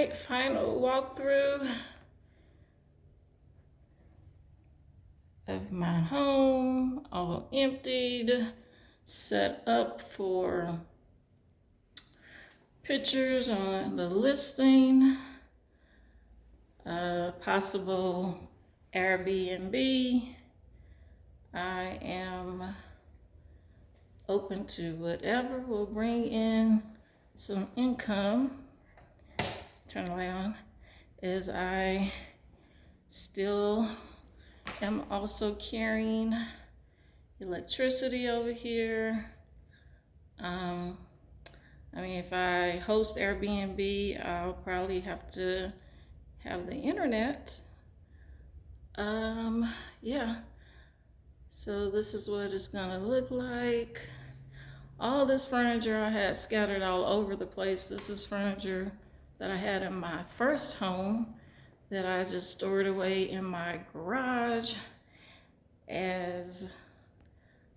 right, final walkthrough of my home, all emptied, set up for pictures on the listing, possible Airbnb. I am open to whatever will bring in some income. Turn the light on. As I still am also carrying electricity over here. I mean, if I host Airbnb, I'll probably have to have the internet. Yeah. So this is what it's gonna look like. All this furniture I had scattered all over the place. This is furniture that I had in my first home that I just stored away in my garage, as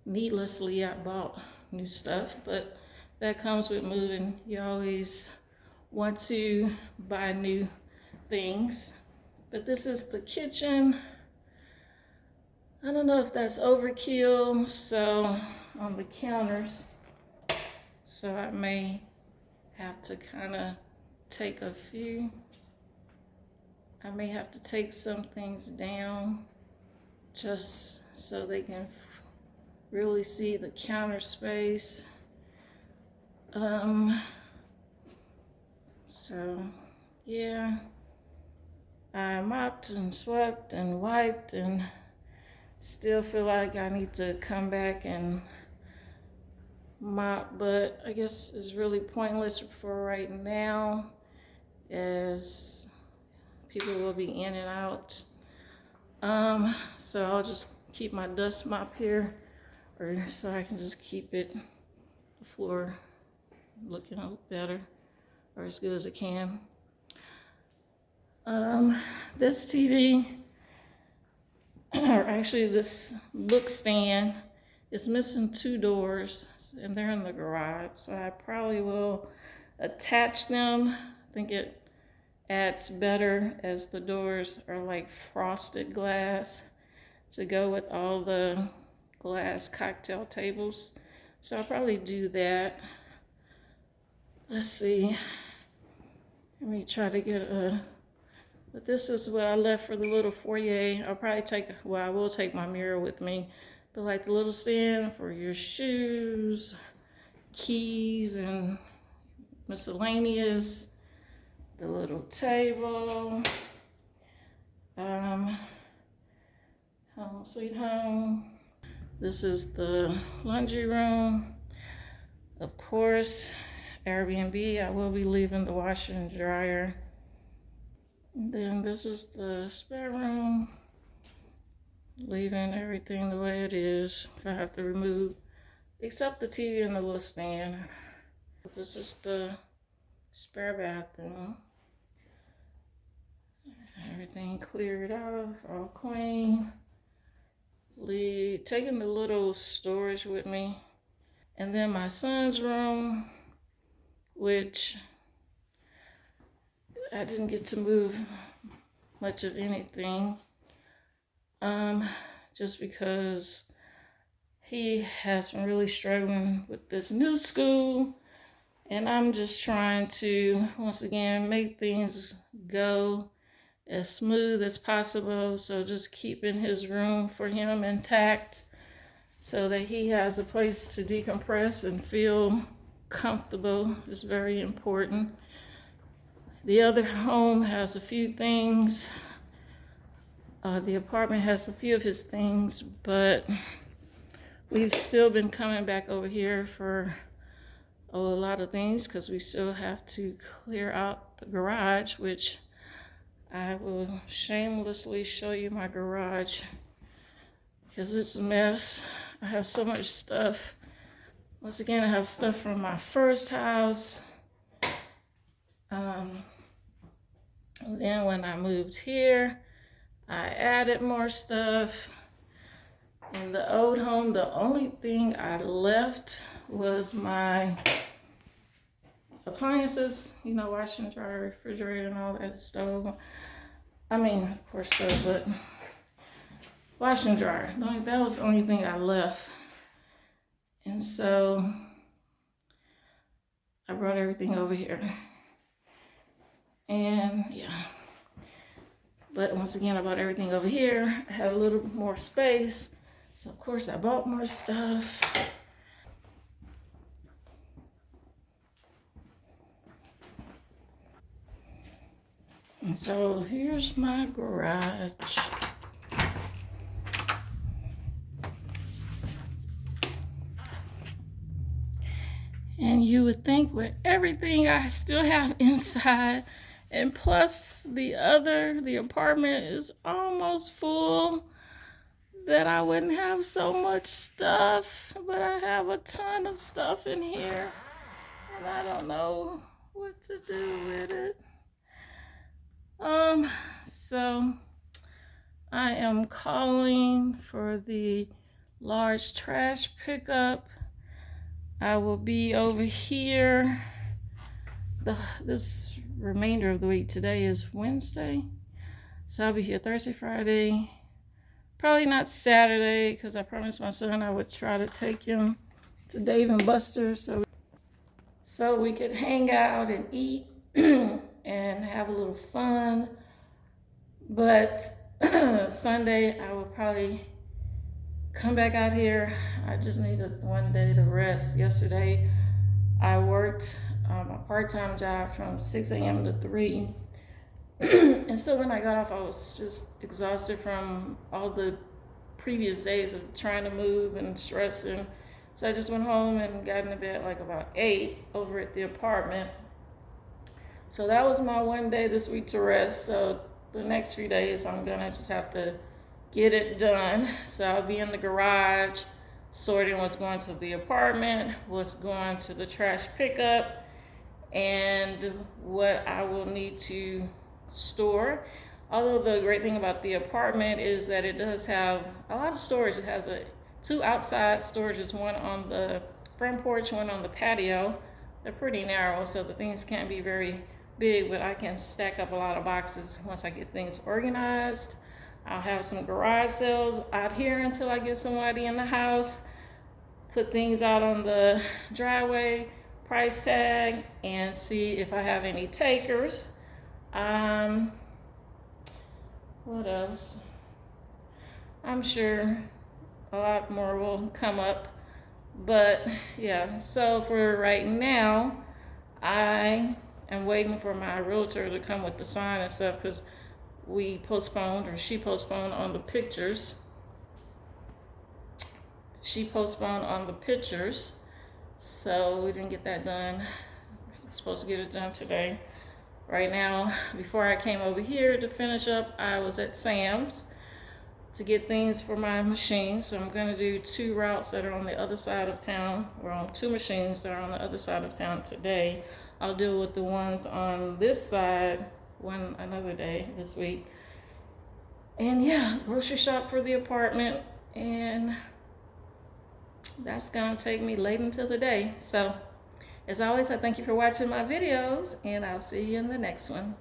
needlessly I bought new stuff, but that comes with moving. You always want to buy new things. But this is the kitchen. I don't know if that's overkill, so on the counters, so I may have to kind of take a few. I may have to take some things down just so they can really see the counter space. So yeah, I mopped and swept and wiped and still feel like I need to come back and mop, but I guess it's really pointless for right now, as people will be in and out. So I'll just keep my dust mop here, or so I can just keep it, the floor looking a little better, or as good as it can. This TV, or actually this book stand, is missing 2 doors, and they're in the garage, so I probably will attach them. I think it adds better, as the doors are like frosted glass to go with all the glass cocktail tables. So I'll probably do that. Let's see. Let me try to get a, but this is what I left for the little foyer. I'll probably take, well, I will take my mirror with me, but like the little stand for your shoes, keys, and miscellaneous. The little table. Home sweet home. This is the laundry room. Of course, Airbnb, I will be leaving the washer and dryer. And then this is the spare room. Leaving everything the way it is. I have to remove, except the TV and the little stand. This is the spare bathroom. Everything cleared off, all clean. Taking the little storage with me. And then my son's room, which I didn't get to move much of anything. Just because he has been really struggling with this new school, and I'm just trying to, once again, make things go as smooth as possible. So just keeping his room for him intact so that he has a place to decompress and feel comfortable is very important. The other home has a few things. The apartment has a few of his things, but we've still been coming back over here for a lot of things, because we still have to clear out the garage, which I will shamelessly show you my garage, because it's a mess. I have so much stuff. Once again, I have stuff from my first house. Then when I moved here, I added more stuff. In the old home, the only thing I left was my appliances, you know, washing, dryer, refrigerator, and all that, stove. I mean, of course, stove, but washing, dryer. That was the only thing I left. And so I brought everything over here. And yeah. But once again, I bought everything over here. I had a little more space. So of course I bought more stuff. And so here's my garage. And you would think with everything I still have inside, and plus the apartment is almost full, that I wouldn't have so much stuff. But I have a ton of stuff in here, and I don't know what to do with it. So I am calling for the large trash pickup. I will be over here this remainder of the week. Today is Wednesday, so I'll be here Thursday, Friday, probably not Saturday, because I promised my son I would try to take him to Dave and Buster's so we could hang out and eat and have a little fun. But Sunday I will probably come back out here. I just needed one day to rest. Yesterday I worked a part-time job from 6 a.m. to 3. And so when I got off, I was just exhausted from all the previous days of trying to move and stressing. So I just went home and got into bed like about 8 over at the apartment. So that was my one day this week to rest. So the next few days I'm gonna just have to get it done. So I'll be in the garage sorting what's going to the apartment, what's going to the trash pickup, and what I will need to store. Although the great thing about the apartment is that it does have a lot of storage. It has two outside storages, one on the front porch, one on the patio. They're pretty narrow, so the things can't be very big, but I can stack up a lot of boxes once I get things organized. I'll have some garage sales out here until I get somebody in the house, put things out on the driveway, price tag, and see if I have any takers. What else? I'm sure a lot more will come up, but yeah. So for right now, I am waiting for my realtor to come with the sign and stuff, because she postponed on the pictures. So we didn't get that done. We're supposed to get it done today. Right now, before I came over here to finish up, I was at Sam's to get things for my machine. So I'm gonna do 2 routes that are on the other side of town. We're on 2 machines that are on the other side of town today. I'll deal with the ones on this side another day this week. And yeah, grocery shop for the apartment, and that's gonna take me late into the day. So as always, I thank you for watching my videos, and I'll see you in the next one.